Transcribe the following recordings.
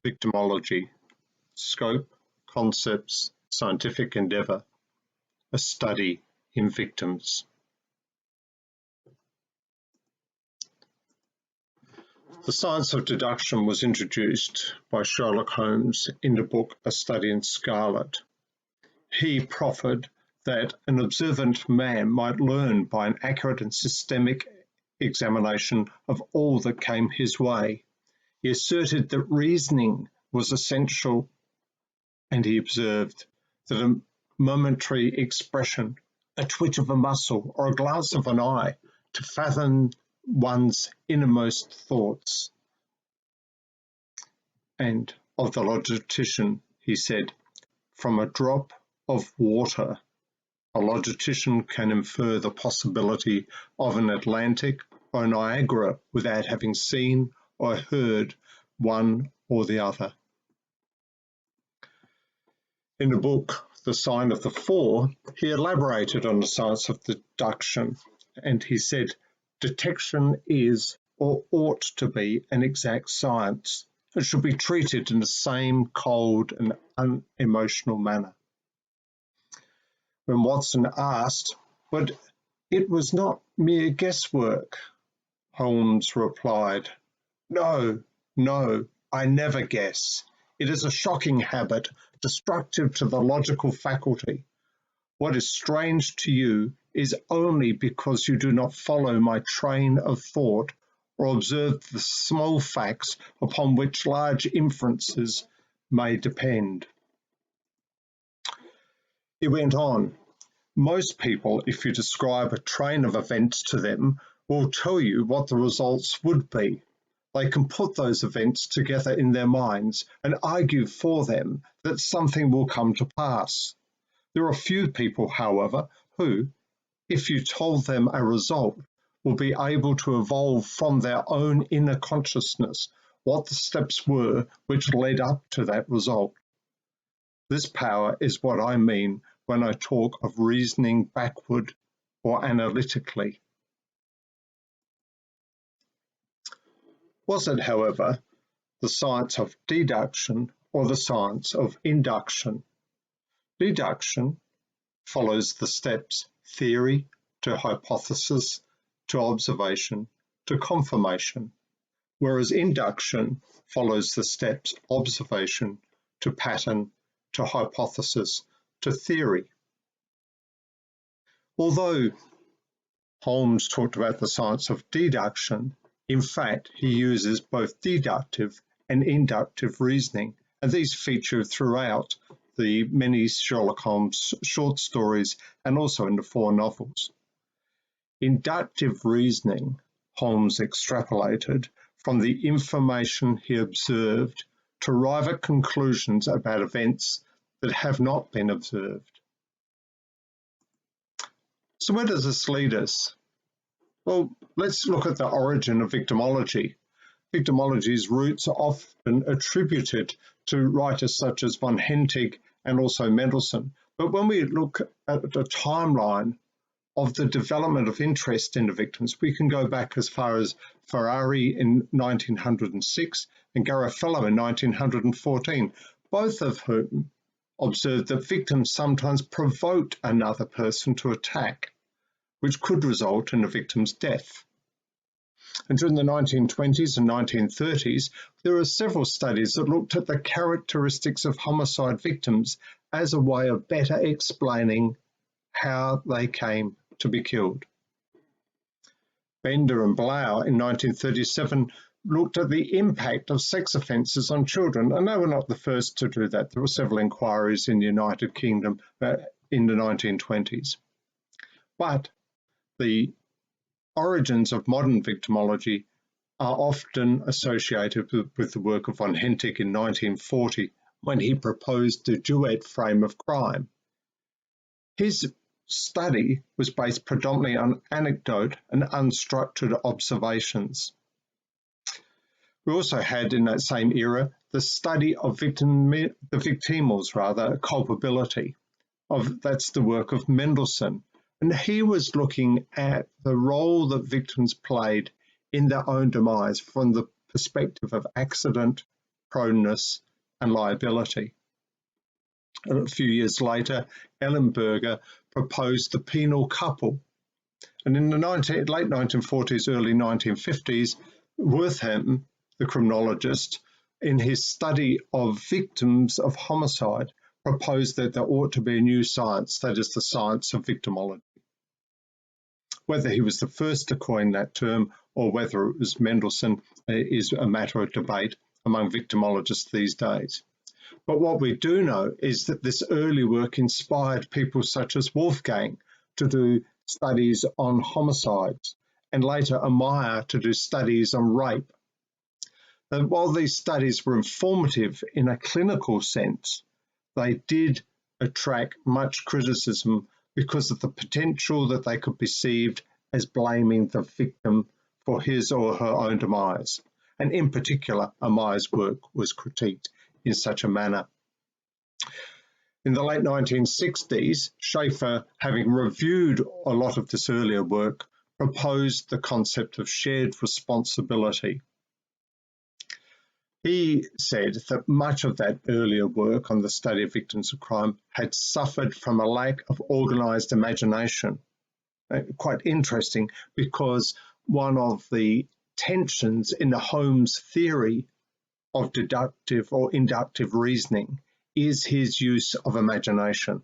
Victimology, Scope, Concepts, Scientific Endeavour, a Study in Victims. The science of deduction was introduced by Sherlock Holmes in the book A Study in Scarlet. He proffered that an observant man might learn by an accurate and systemic examination of all that came his way. He asserted that reasoning was essential, and he observed that a momentary expression, a twitch of a muscle, or a glance of an eye to fathom one's innermost thoughts. And of the logistician, he said, from a drop of water, a logistician can infer the possibility of an Atlantic or Niagara without having seen or heard one or the other. In the book, The Sign of the Four, he elaborated on the science of deduction, and he said, detection is or ought to be an exact science. It should be treated in the same cold and unemotional manner. When Watson asked, but it was not mere guesswork, Holmes replied, No, I never guess. It is a shocking habit, destructive to the logical faculty. What is strange to you is only because you do not follow my train of thought or observe the small facts upon which large inferences may depend. He went on, most people, if you describe a train of events to them, will tell you what the results would be. They can put those events together in their minds and argue for them that something will come to pass. There are few people, however, who, if you told them a result, will be able to evolve from their own inner consciousness what the steps were which led up to that result. This power is what I mean when I talk of reasoning backward or analytically. Was it, however, the science of deduction or the science of induction? Deduction follows the steps theory to hypothesis to observation to confirmation, whereas induction follows the steps observation to pattern to hypothesis to theory. Although Holmes talked about the science of deduction, in fact, he uses both deductive and inductive reasoning, and these feature throughout the many Sherlock Holmes short stories and also in the 4 novels. Inductive reasoning, Holmes extrapolated from the information he observed to arrive at conclusions about events that have not been observed. So where does this lead us? Well, let's look at the origin of victimology. Victimology's roots are often attributed to writers such as von Hentig and also Mendelssohn. But when we look at the timeline of the development of interest in the victims, we can go back as far as Ferrari in 1906 and Garofalo in 1914, both of whom observed that victims sometimes provoked another person to attack, which could result in a victim's death. And during the 1920s and 1930s, there were several studies that looked at the characteristics of homicide victims as a way of better explaining how they came to be killed. Bender and Blau in 1937 looked at the impact of sex offences on children, and they were not the first to do that. There were several inquiries in the United Kingdom in the 1920s. But the origins of modern victimology are often associated with the work of von Hentig in 1940, when he proposed the duet frame of crime. His study was based predominantly on anecdote and unstructured observations. We also had in that same era the study of victimals, culpability. That's the work of Mendelssohn. And he was looking at the role that victims played in their own demise from the perspective of accident proneness, and liability. And a few years later, Ellenberger proposed the penal couple. And in the late 1940s, early 1950s, Wortham, the criminologist, in his study of victims of homicide, proposed that there ought to be a new science, that is the science of victimology. Whether he was the first to coin that term or whether it was Mendelssohn is a matter of debate among victimologists these days. But what we do know is that this early work inspired people such as Wolfgang to do studies on homicides, and later Meyer to do studies on rape. And while these studies were informative in a clinical sense, they did attract much criticism because of the potential that they could be perceived as blaming the victim for his or her own demise. And in particular, Meyer's work was critiqued in such a manner. In the late 1960s, Schaefer, having reviewed a lot of this earlier work, proposed the concept of shared responsibility. He said that much of that earlier work on the study of victims of crime had suffered from a lack of organised imagination. Quite interesting, because one of the tensions in the Holmes theory of deductive or inductive reasoning is his use of imagination.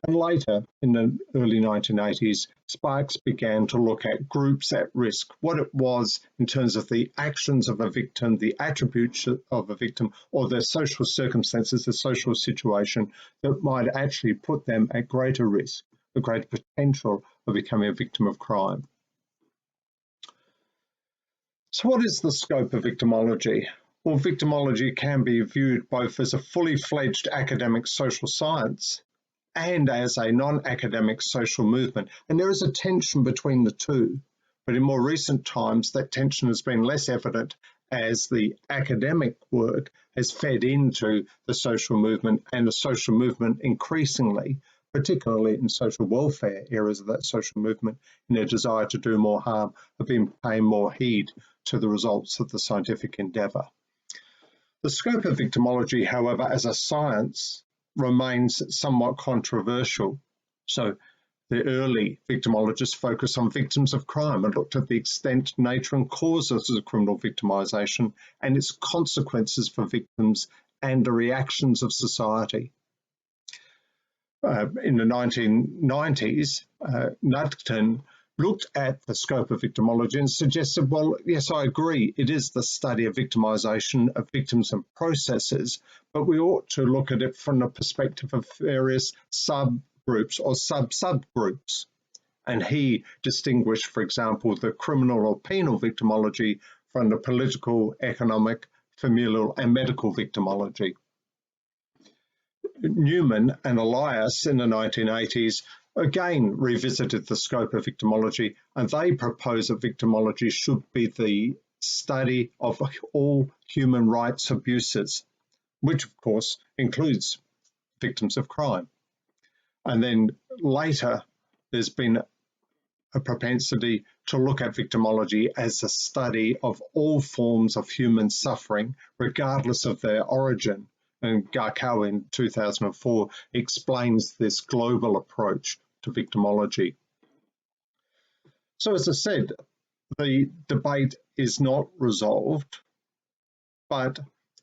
And later, in the early 1980s, Sparks began to look at groups at risk, what it was in terms of the actions of a victim, the attributes of a victim, or the social circumstances, the social situation that might actually put them at greater risk, a greater potential of becoming a victim of crime. So what is the scope of victimology? Well, victimology can be viewed both as a fully fledged academic social science and as a non-academic social movement. And there is a tension between the two, but in more recent times that tension has been less evident as the academic work has fed into the social movement, and the social movement increasingly, particularly in social welfare areas of that social movement, in their desire to do more harm, have been paying more heed to the results of the scientific endeavour. The scope of victimology, however, as a science remains somewhat controversial. So the early victimologists focused on victims of crime and looked at the extent, nature and causes of criminal victimisation and its consequences for victims and the reactions of society. In the 1990s, Nudgton looked at the scope of victimology and suggested, well, yes, I agree, it is the study of victimisation of victims and processes, but we ought to look at it from the perspective of various subgroups or sub-subgroups. And he distinguished, for example, the criminal or penal victimology from the political, economic, familial and medical victimology. Newman and Elias in the 1980s again revisited the scope of victimology, and they propose that victimology should be the study of all human rights abuses, which of course includes victims of crime. And then later there's been a propensity to look at victimology as a study of all forms of human suffering, regardless of their origin. And Garkow in 2004 explains this global approach to victimology. So as I said, the debate is not resolved, but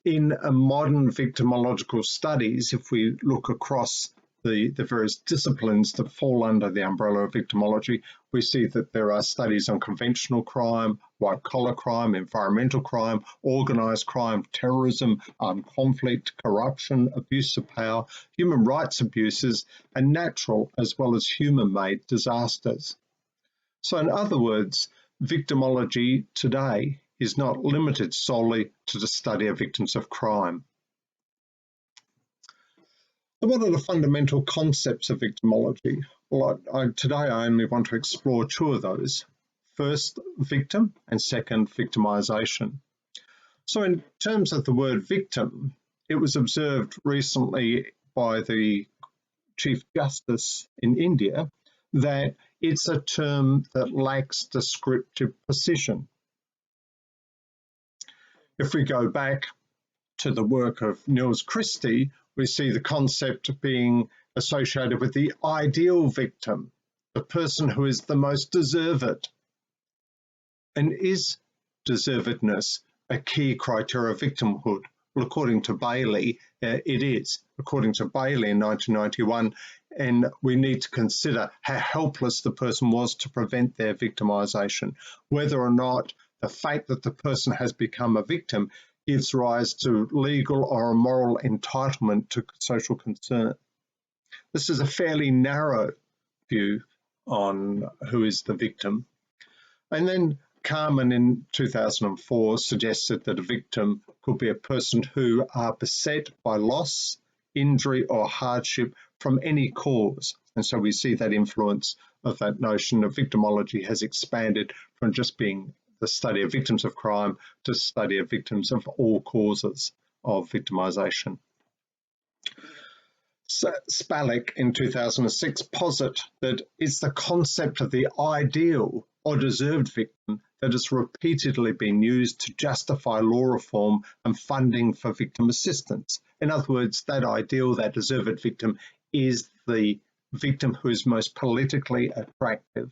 in a modern victimological studies, if we look across the various disciplines that fall under the umbrella of victimology, we see that there are studies on conventional crime, white-collar crime, environmental crime, organised crime, terrorism, armed conflict, corruption, abuse of power, human rights abuses, and natural as well as human-made disasters. So in other words, victimology today is not limited solely to the study of victims of crime. So what are the fundamental concepts of victimology? Well, today I only want to explore two of those. First, victim, and second, victimisation. So in terms of the word victim, it was observed recently by the Chief Justice in India that it's a term that lacks descriptive precision. If we go back to the work of Niels Christie, we see the concept being associated with the ideal victim, the person who is the most deserved. And is deservedness a key criteria of victimhood? Well, according to Bailey, it is. According to Bailey in 1991, and we need to consider how helpless the person was to prevent their victimisation, whether or not the fact that the person has become a victim gives rise to legal or moral entitlement to social concern. This is a fairly narrow view on who is the victim. And then Carmen in 2004 suggested that a victim could be a person who are beset by loss, injury or hardship from any cause. And so we see that influence of that notion of victimology has expanded from just being the study of victims of crime to study of victims of all causes of victimisation. Spalek in 2006 posit that it's the concept of the ideal or deserved victim that has repeatedly been used to justify law reform and funding for victim assistance. In other words, that ideal, that deserved victim, is the victim who is most politically attractive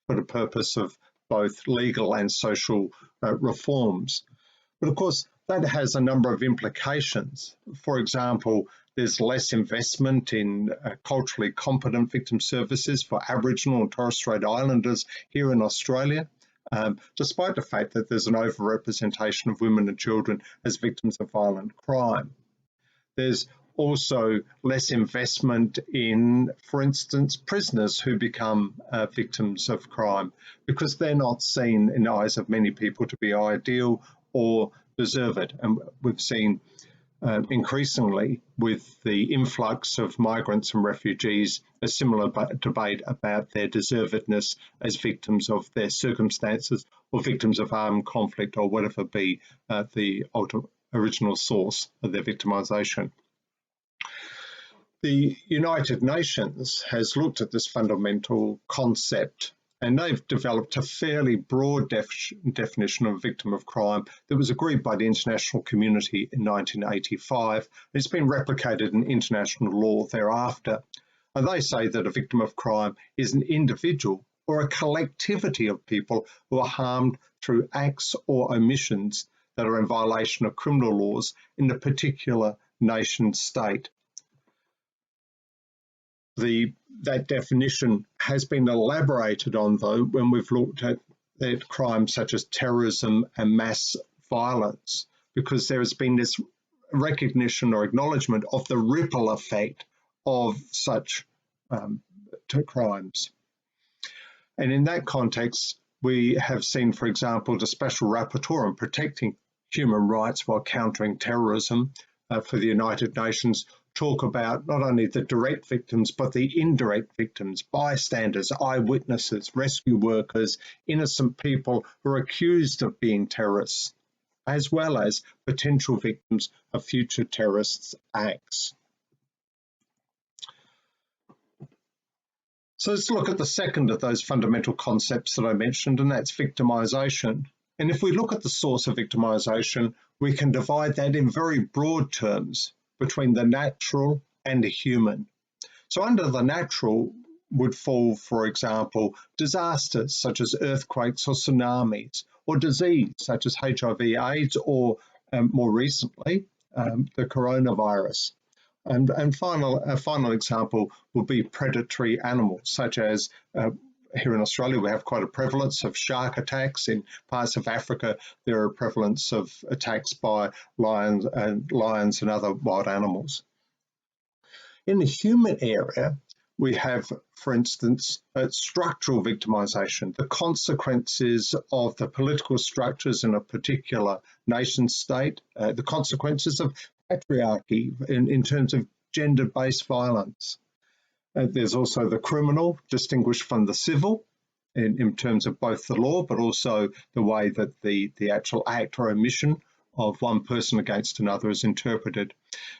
for the purpose of both legal and social reforms. But of course, that has a number of implications. For example, there's less investment in culturally competent victim services for Aboriginal and Torres Strait Islanders here in Australia, despite the fact that there's an overrepresentation of women and children as victims of violent crime. There's also less investment in, for instance, prisoners who become victims of crime because they're not seen in the eyes of many people to be ideal or deserved. And we've seen increasingly with the influx of migrants and refugees a similar debate about their deservedness as victims of their circumstances or victims of armed conflict or whatever be the original source of their victimisation. The United Nations has looked at this fundamental concept and they've developed a fairly broad definition of a victim of crime that was agreed by the international community in 1985. It's been replicated in international law thereafter. And they say that a victim of crime is an individual or a collectivity of people who are harmed through acts or omissions that are in violation of criminal laws in a particular nation state. That definition has been elaborated on, though, when we've looked at crimes such as terrorism and mass violence, because there has been this recognition or acknowledgement of the ripple effect of such crimes. And in that context, we have seen, for example, the Special Rapporteur on protecting human rights while countering terrorism for the United Nations talk about not only the direct victims, but the indirect victims, bystanders, eyewitnesses, rescue workers, innocent people who are accused of being terrorists, as well as potential victims of future terrorist acts. So let's look at the second of those fundamental concepts that I mentioned, and that's victimisation. And if we look at the source of victimisation, we can divide that in very broad terms between the natural and the human. So under the natural would fall, for example, disasters such as earthquakes or tsunamis, or disease such as HIV/AIDS, or more recently, the coronavirus. And a final example would be predatory animals, such as here in Australia, we have quite a prevalence of shark attacks. In parts of Africa, there are a prevalence of attacks by lions and other wild animals. In the human area, we have, for instance, structural victimisation, the consequences of the political structures in a particular nation state, the consequences of patriarchy in terms of gender-based violence. There's also the criminal, distinguished from the civil, in terms of both the law, but also the way that the actual act or omission of one person against another is interpreted.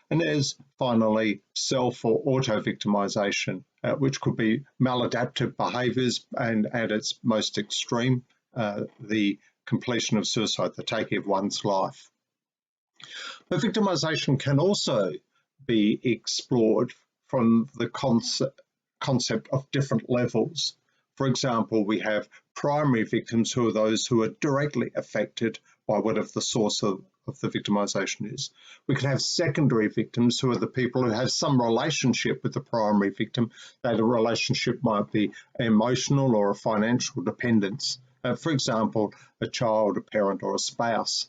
And there's finally self or auto-victimisation, which could be maladaptive behaviours and at its most extreme, the completion of suicide, the taking of one's life. But victimization can also be explored from the concept of different levels. For example, we have primary victims, who are those who are directly affected by whatever the source of the victimization is. We can have secondary victims, who are the people who have some relationship with the primary victim. That a relationship might be emotional or a financial dependence. For example, a child, a parent, or a spouse.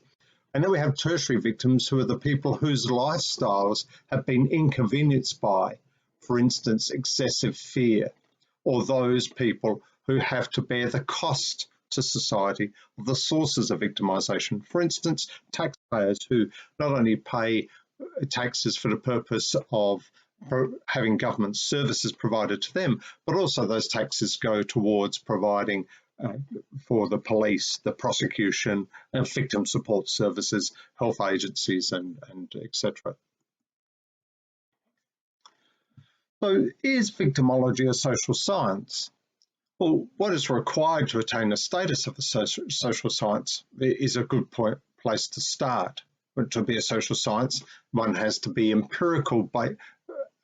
And then we have tertiary victims, who are the people whose lifestyles have been inconvenienced by, for instance, excessive fear, or those people who have to bear the cost to society of the sources of victimization. For instance, taxpayers who not only pay taxes for the purpose of having government services provided to them, but also those taxes go towards providing for the police, the prosecution, and victim support services, health agencies, and etc. So, is victimology a social science? Well, what is required to attain the status of a social science is a good place to start. But to be a social science, one has to be empirical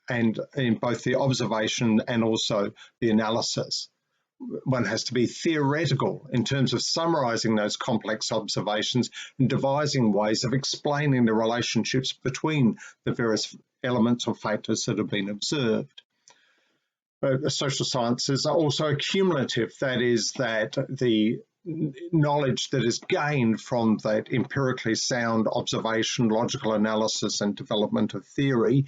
and in both the observation and also the analysis. One has to be theoretical in terms of summarizing those complex observations and devising ways of explaining the relationships between the various elements or factors that have been observed. Social sciences are also cumulative. That is, that the knowledge that is gained from that empirically sound observation, logical analysis, and development of theory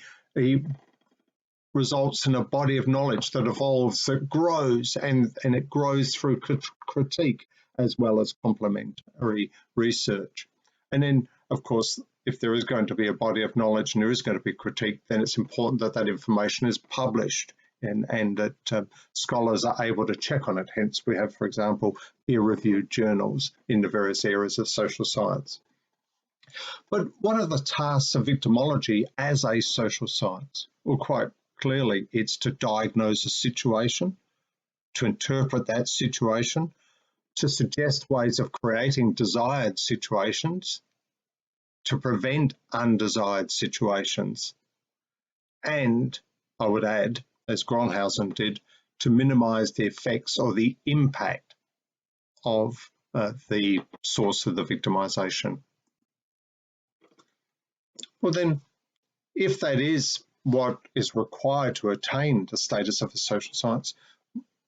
results in a body of knowledge that evolves, that grows, and it grows through critique as well as complementary research. And then, of course, if there is going to be a body of knowledge and there is going to be critique, then it's important that that information is published and that scholars are able to check on it. Hence, we have, for example, peer-reviewed journals in the various areas of social science. But what are the tasks of victimology as a social science? Well, quite clearly, it's to diagnose a situation, to interpret that situation, to suggest ways of creating desired situations, to prevent undesired situations, and, I would add, as Gronhausen did, to minimise the effects or the impact of the source of the victimisation. Well then, if that is what is required to attain the status of a social science,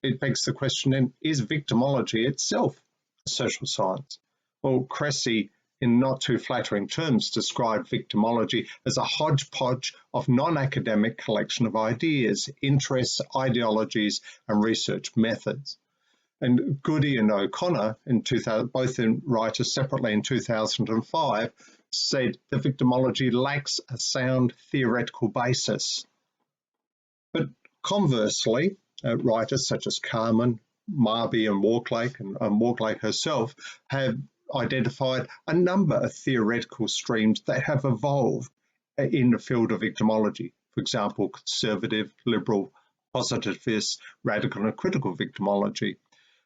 it begs the question then, is victimology itself a social science? Well, Cressy, in not too flattering terms, described victimology as a hodgepodge of non-academic collection of ideas, interests, ideologies, and research methods. And Goody and O'Connor, both writers separately in 2005, said that victimology lacks a sound theoretical basis. But conversely, writers such as Carman, Marby, and Walklake, and Walklake herself, have identified a number of theoretical streams that have evolved in the field of victimology. For example, conservative, liberal, positivist, radical, and critical victimology.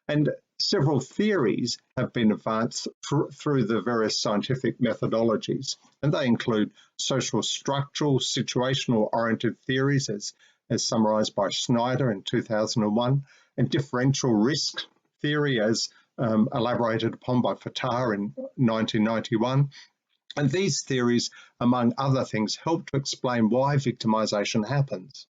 And several theories have been advanced through the various scientific methodologies, and they include social structural, situational oriented theories, as summarized by Schneider in 2001, and differential risk theory, as elaborated upon by Fatah in 1991. And these theories, among other things, help to explain why victimization happens.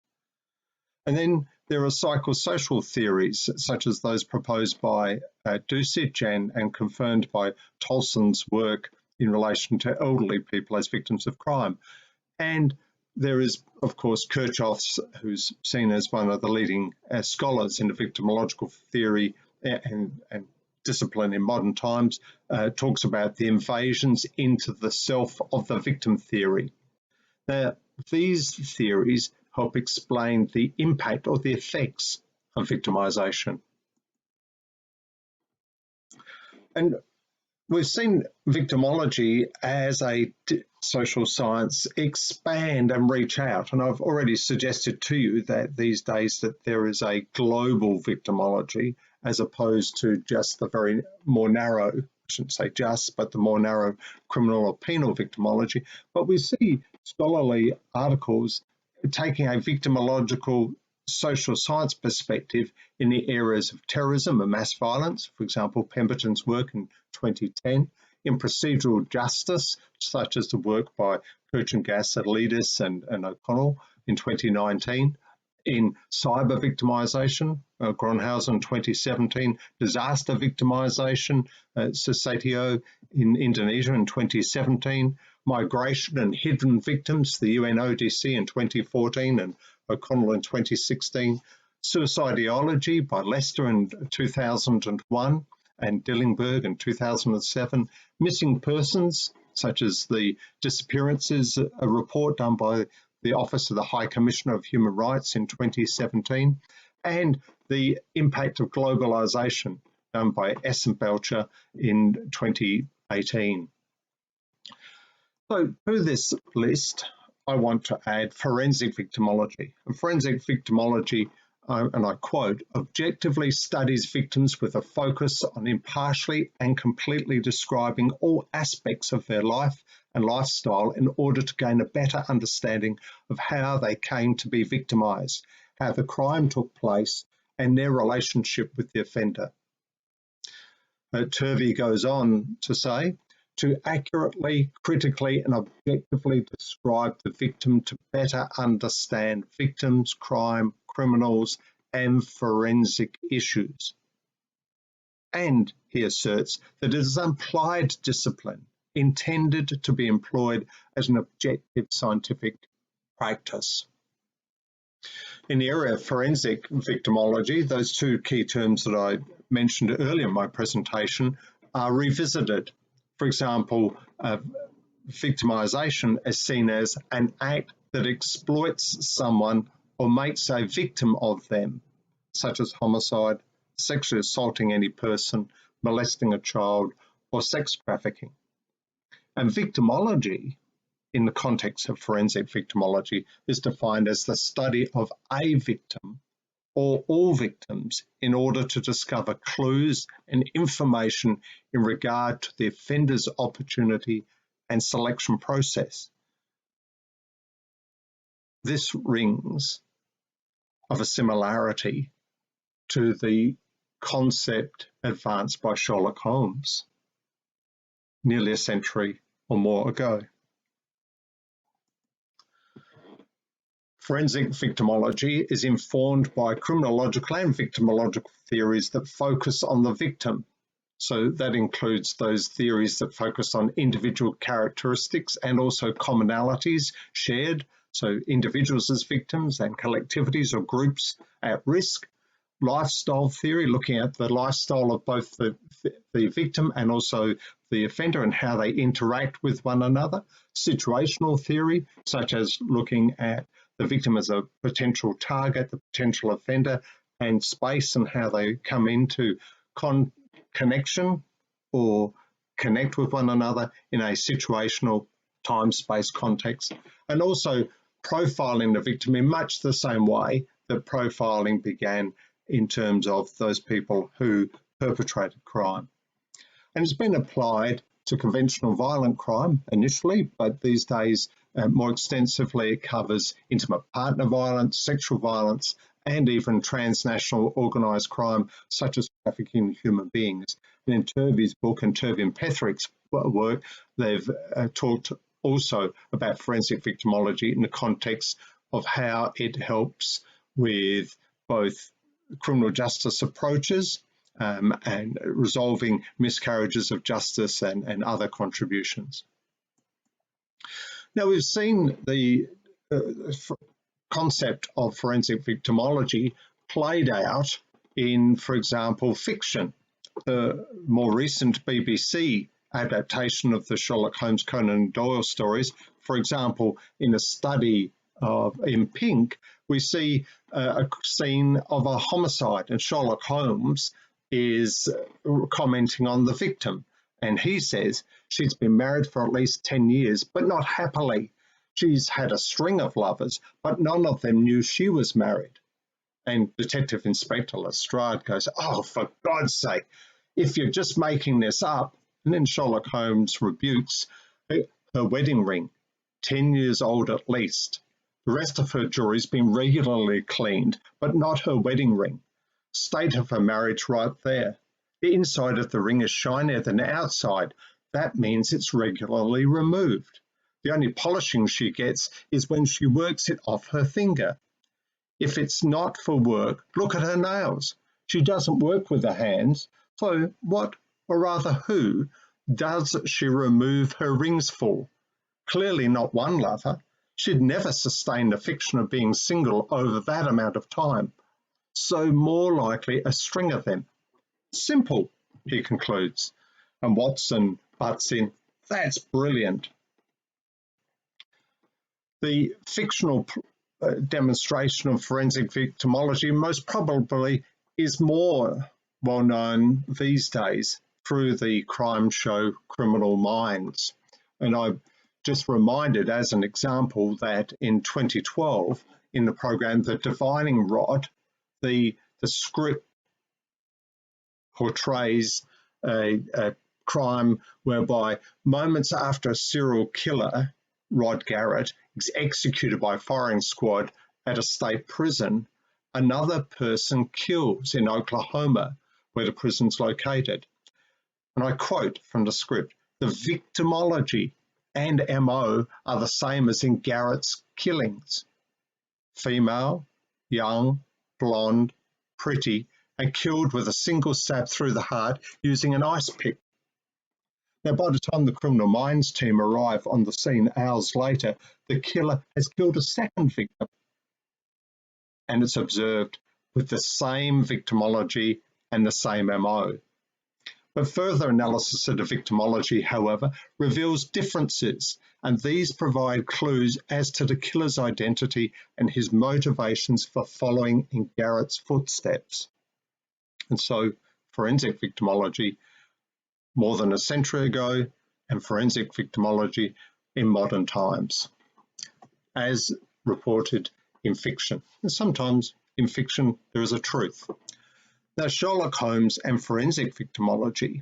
And then there are psychosocial theories, such as those proposed by Dusic and confirmed by Tolson's work in relation to elderly people as victims of crime. And there is, of course, Kirchhoff's, who's seen as one of the leading scholars in the victimological theory and discipline in modern times, talks about the invasions into the self of the victim theory. Now, these theories help explain the impact or the effects of victimization. And we've seen victimology as a social science expand and reach out. And I've already suggested to you that these days that there is a global victimology as opposed to just the very more narrow shouldn't say just, but the more narrow criminal or penal victimology. But we see scholarly articles taking a victimological social science perspective in the areas of terrorism and mass violence, for example, Pemberton's work in 2010, in procedural justice, such as the work by Kirchin-Gass, Adelidis and O'Connell in 2019, in cyber victimisation, Gronhausen 2017, disaster victimisation, Susatyo in Indonesia in 2017, migration and hidden victims, the UNODC in 2014 and O'Connell in 2016, suicidology by Lester in 2001 and Dillingberg in 2007, missing persons, such as the disappearances, a report done by the Office of the High Commissioner of Human Rights in 2017, and the impact of globalisation done by Essenbelcher in 2018. So to this list, I want to add forensic victimology. And forensic victimology, and I quote, objectively studies victims with a focus on impartially and completely describing all aspects of their life and lifestyle in order to gain a better understanding of how they came to be victimised, how the crime took place, and their relationship with the offender. Turvey goes on to say, to accurately, critically, and objectively describe the victim to better understand victims, crime, criminals, and forensic issues. And he asserts that it is an applied discipline intended to be employed as an objective scientific practice. In the area of forensic victimology, those two key terms that I mentioned earlier in my presentation are revisited. For example, victimisation is seen as an act that exploits someone or makes a victim of them, such as homicide, sexually assaulting any person, molesting a child, or sex trafficking. And victimology, in the context of forensic victimology, is defined as the study of a victim or all victims in order to discover clues and information in regard to the offender's opportunity and selection process. This rings of a similarity to the concept advanced by Sherlock Holmes nearly a century or more ago. Forensic victimology is informed by criminological and victimological theories that focus on the victim. So that includes those theories that focus on individual characteristics and also commonalities shared, so individuals as victims and collectivities or groups at risk. Lifestyle theory, looking at the lifestyle of both the victim and also the offender and how they interact with one another. Situational theory, such as looking at the victim as a potential target, the potential offender, and space and how they come into connection or connect with one another in a situational time-space context. And also profiling the victim in much the same way that profiling began in terms of those people who perpetrated crime. And it's been applied to conventional violent crime initially, but these days more extensively it covers intimate partner violence, sexual violence, and even transnational organised crime such as trafficking in human beings. And in Turvey's book and Turvey and Petherick's work, they've talked also about forensic victimology in the context of how it helps with both criminal justice approaches and resolving miscarriages of justice and other contributions. Now, we've seen the concept of forensic victimology played out in, for example, fiction. The more recent BBC adaptation of the Sherlock Holmes Conan Doyle stories, for example, in a study in Pink, we see a scene of a homicide, and Sherlock Holmes is commenting on the victim. And he says she's been married for at least 10 years, but not happily. She's had a string of lovers, but none of them knew she was married. And Detective Inspector Lestrade goes, oh, for God's sake, if you're just making this up, And then Sherlock Holmes rebukes her wedding ring, 10 years old at least. The rest of her jewelry's been regularly cleaned, but not her wedding ring. State of her marriage right there. The inside of the ring is shinier than the outside. That means it's regularly removed. The only polishing she gets is when she works it off her finger. If it's not for work, look at her nails. She doesn't work with her hands, so what, or rather who, does she remove her rings for? Clearly not one lover. She'd never sustain the fiction of being single over that amount of time. So more likely a string of them. Simple, he concludes. And Watson butts in, that's brilliant. The fictional demonstration of forensic victimology most probably is more well known these days through the crime show Criminal Minds. And I'm just reminded as an example that in 2012, in the program The Divining Rod, the script portrays a crime whereby moments after a serial killer, Rod Garrett, is executed by a firing squad at a state prison, another person kills in Oklahoma, where the prison's located. And I quote from the script, "The victimology and MO are the same as in Garrett's killings. Female, young, blonde, pretty, and killed with a single stab through the heart using an ice pick." Now, by the time the Criminal Minds team arrive on the scene hours later, the killer has killed a second victim. And it's observed with the same victimology and the same MO. But further analysis of the victimology, however, reveals differences, and these provide clues as to the killer's identity and his motivations for following in Garrett's footsteps. And so, forensic victimology more than a century ago, and forensic victimology in modern times, as reported in fiction. And sometimes in fiction there is a truth. Now, Sherlock Holmes and forensic victimology,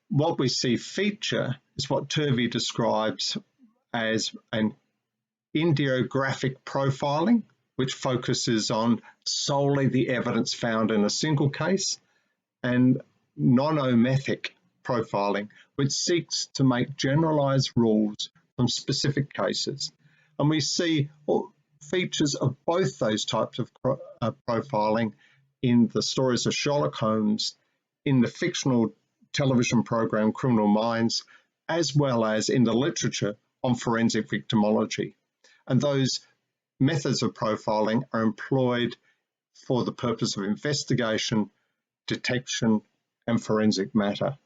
what we see feature is what Turvey describes as an endeographic profiling, which focuses on solely the evidence found in a single case, and nonomethic profiling, which seeks to make generalized rules from specific cases. And we see features of both those types of profiling in the stories of Sherlock Holmes, in the fictional television program Criminal Minds, as well as in the literature on forensic victimology. And those methods of profiling are employed for the purpose of investigation, detection, and forensic matter.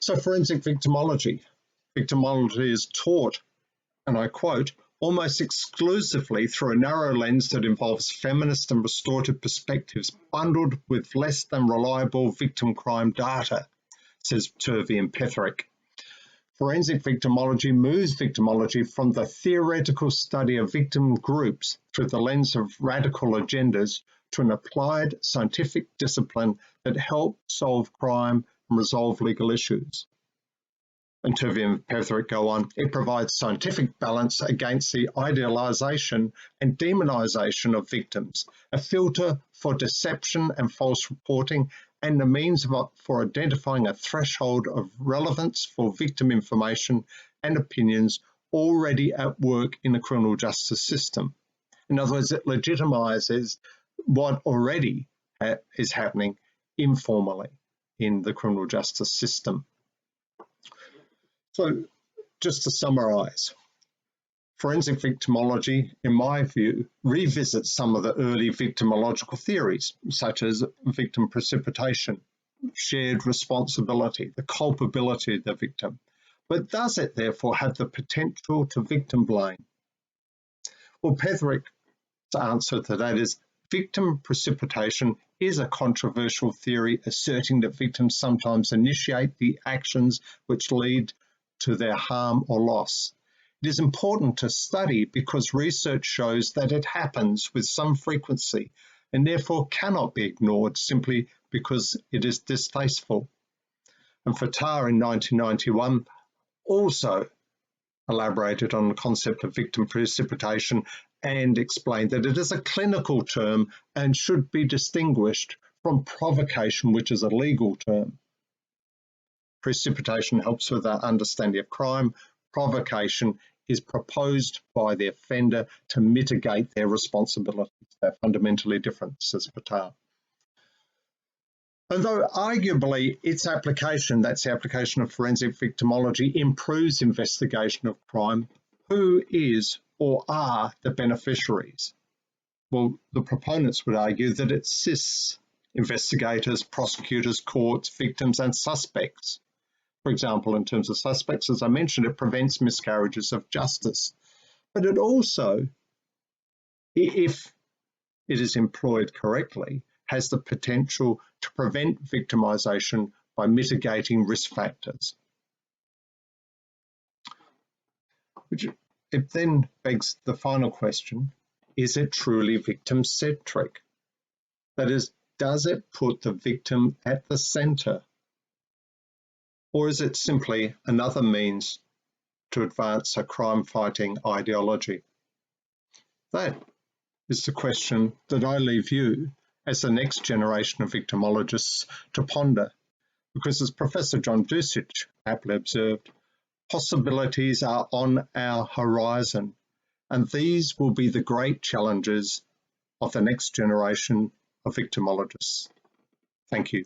So forensic victimology. Victimology is taught, and I quote, almost exclusively through a narrow lens that involves feminist and restorative perspectives bundled with less than reliable victim crime data, says Turvey and Petherick. Forensic victimology moves victimology from the theoretical study of victim groups through the lens of radical agendas to an applied scientific discipline that helps solve crime and resolve legal issues. And Turvey and Petherick go on, it provides scientific balance against the idealization and demonization of victims, a filter for deception and false reporting, and the means for identifying a threshold of relevance for victim information and opinions already at work in the criminal justice system. In other words, it legitimizes what already is happening informally in the criminal justice system. So, just to summarize, forensic victimology, in my view, revisits some of the early victimological theories, such as victim precipitation, shared responsibility, the culpability of the victim. But does it therefore have the potential to victim blame? Well, Petherick's answer to that is victim precipitation is a controversial theory asserting that victims sometimes initiate the actions which lead to their harm or loss. It is important to study because research shows that it happens with some frequency and therefore cannot be ignored simply because it is distasteful. And Fatah in 1991 also elaborated on the concept of victim precipitation and explained that it is a clinical term and should be distinguished from provocation, which is a legal term. Precipitation helps with our understanding of crime. Provocation is proposed by the offender to mitigate their responsibilities. They're fundamentally different, says Fatah. And though arguably its application, that's the application of forensic victimology, improves investigation of crime, who is or are the beneficiaries? Well, the proponents would argue that it assists investigators, prosecutors, courts, victims, and suspects. For example, in terms of suspects, as I mentioned, it prevents miscarriages of justice. But it also, if it is employed correctly, has the potential to prevent victimisation by mitigating risk factors. It then begs the final question, is it truly victim-centric? That is, does it put the victim at the centre? Or is it simply another means to advance a crime-fighting ideology? That is the question that I leave you as the next generation of victimologists to ponder, because as Professor John Dusich aptly observed, possibilities are on our horizon, and these will be the great challenges of the next generation of victimologists. Thank you.